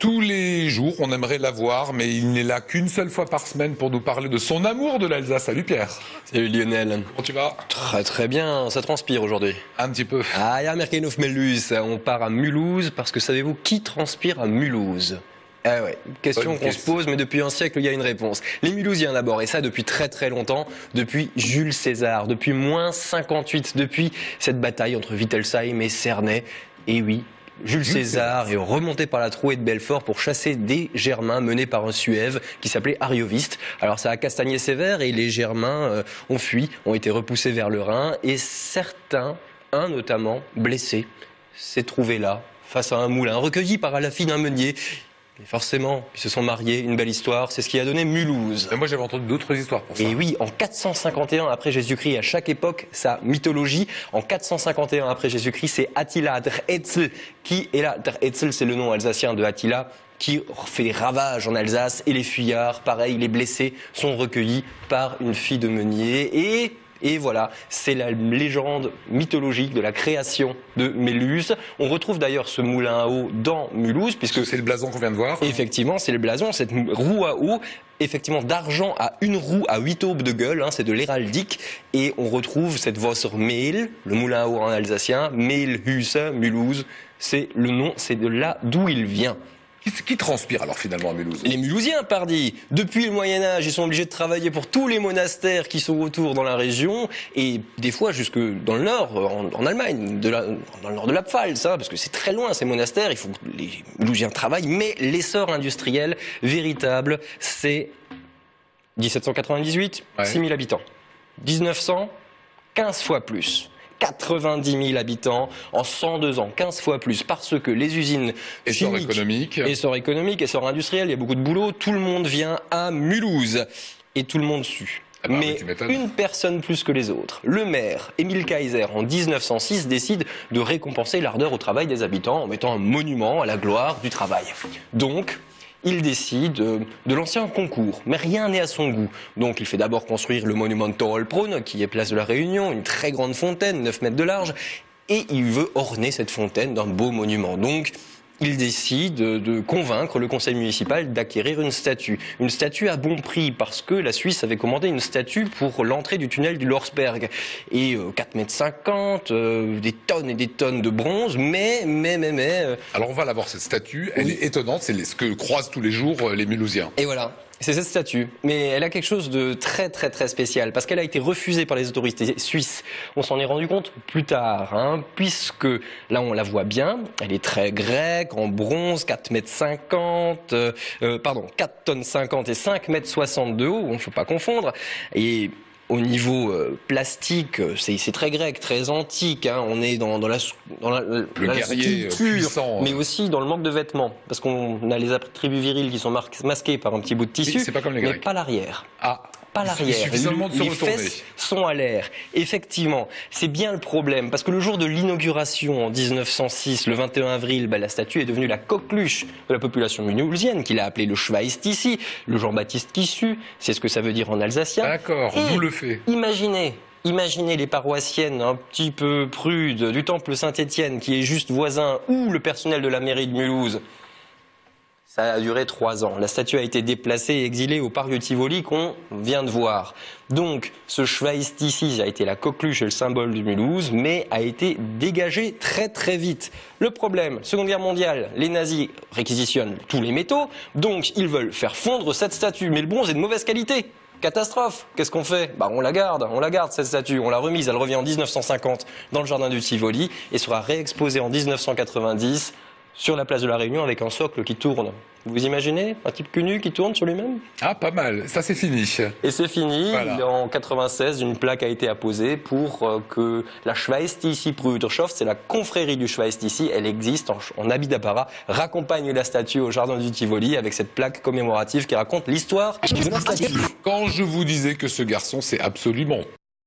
tous les jours, on aimerait l'avoir, mais il n'est là qu'une seule fois par semaine pour nous parler de son amour de l'Alsace. Salut Pierre. Salut Lionel. Comment tu vas? Très très bien, ça transpire aujourd'hui. Un petit peu. Ah, ja, merken auf Mulhouse. On part à Mulhouse parce que savez-vous qui transpire à Mulhouse? Ah ouais, question qu'on se pose, mais depuis un siècle, il y a une réponse. Les Mulhousiens d'abord, et ça depuis très très longtemps, depuis Jules César, depuis moins 58, depuis cette bataille entre Wittelsheim et Cernay. Et oui, Jules César est remonté par la trouée de Belfort pour chasser des Germains menés par un Suève qui s'appelait Arioviste. Alors ça a castagné sévère et les Germains ont fui, ont été repoussés vers le Rhin et certains, un notamment, blessé, s'est trouvé là, face à un moulin, recueilli par la fille d'un meunier. Et forcément, ils se sont mariés, une belle histoire, c'est ce qui a donné Mulhouse. Mais moi j'avais entendu d'autres histoires pour ça. Et oui, en 451 après Jésus-Christ, à chaque époque, sa mythologie, en 451 après Jésus-Christ, c'est Attila der Etzel qui est là. Der Etzel, c'est le nom alsacien de Attila, qui fait des ravages en Alsace, et les fuyards, pareil, les blessés, sont recueillis par une fille de meunier, et voilà, c'est la légende mythologique de la création de Mulhouse. On retrouve d'ailleurs ce moulin à eau dans Mulhouse, puisque c'est le blason qu'on vient de voir. Effectivement, c'est le blason, cette roue à eau, effectivement d'argent à une roue à 8 aubes de gueule, hein, c'est de l'héraldique, et on retrouve cette Wassermehl, le moulin à eau en alsacien, Mehlhuse, Mulhouse, c'est le nom, c'est de là d'où il vient. Qui transpire alors finalement à Mulhouse? Les Mulhousiens, pardi. Depuis le Moyen-Âge, ils sont obligés de travailler pour tous les monastères qui sont autour dans la région, et des fois jusque dans le nord, en Allemagne, dans le nord de la Pfalz, parce que c'est très loin ces monastères, il faut que les Mulhousiens travaillent, mais l'essor industriel véritable, c'est 1798, 6 000 habitants. 1900, 15 fois plus. 90 000 habitants en 102 ans, 15 fois plus, parce que les usines essor économique, essor industriel, il y a beaucoup de boulot, tout le monde vient à Mulhouse et tout le monde sue. Ah bah, mais une personne plus que les autres. Le maire, Emil Kaiser, en 1906, décide de récompenser l'ardeur au travail des habitants en mettant un monument à la gloire du travail. Donc, il décide de lancer un concours, mais rien n'est à son goût. Donc il fait d'abord construire le monument de Torolbronn, qui est place de la Réunion, une très grande fontaine, 9 mètres de large, et il veut orner cette fontaine d'un beau monument. Donc il décide de convaincre le conseil municipal d'acquérir une statue à bon prix, parce que la Suisse avait commandé une statue pour l'entrée du tunnel du Lorsberg. Et 4,50 m, des tonnes et des tonnes de bronze, mais... Alors on va la voir cette statue, elle est étonnante, c'est ce que croisent tous les jours les Mulhousiens. Et voilà. C'est cette statue, mais elle a quelque chose de très très très spécial, parce qu'elle a été refusée par les autorités suisses. On s'en est rendu compte plus tard, puisque là on la voit bien, elle est très grecque, en bronze, 4,50 m, 4 tonnes 50 et 5,60 m de haut, il ne faut pas confondre. Et au niveau plastique, c'est très grec, très antique. On est dans la sculpture, puissant, mais aussi dans le manque de vêtements. Parce qu'on a les attributs virils qui sont masqués par un petit bout de tissu, c'est pas comme les mais Grecs. pas l'arrière. Ah, pas l'arrière. Suffisamment de se retourner. Les fesses sont à l'air. Effectivement, c'est bien le problème, parce que le jour de l'inauguration en 1906, le 21 avril, la statue est devenue la coqueluche de la population mulhousienne, qu'il a appelée le Schweißtissi, le Jean-Baptiste qui sue, c'est ce que ça veut dire en alsacien. D'accord, d'où le fait. Imaginez les paroissiennes un petit peu prudes du temple Saint-Étienne, qui est juste voisin, ou le personnel de la mairie de Mulhouse. Ça a duré 3 ans. La statue a été déplacée et exilée au parc de Tivoli qu'on vient de voir. Donc, ce Schweißtissi a été la coqueluche et le symbole de Mulhouse, mais a été dégagé très très vite. Le problème, Seconde Guerre mondiale, les nazis réquisitionnent tous les métaux, donc ils veulent faire fondre cette statue. Mais le bronze est de mauvaise qualité. Catastrophe. Qu'est-ce qu'on fait? On la garde cette statue, on l'a remise, elle revient en 1950 dans le jardin du Tivoli et sera réexposée en 1990 sur la place de la Réunion avec un socle qui tourne. Vous imaginez un type cul nu qui tourne sur lui-même? Ah, pas mal. Ça, c'est fini. Et c'est fini. Voilà. En 96, une plaque a été apposée pour que la Schweißtissi Brüderschaft, c'est la confrérie du Schweißtissi, elle existe en habit d'apparat, raccompagne la statue au jardin du Tivoli avec cette plaque commémorative qui raconte l'histoire de la statue. Quand je vous disais que ce garçon, c'est absolument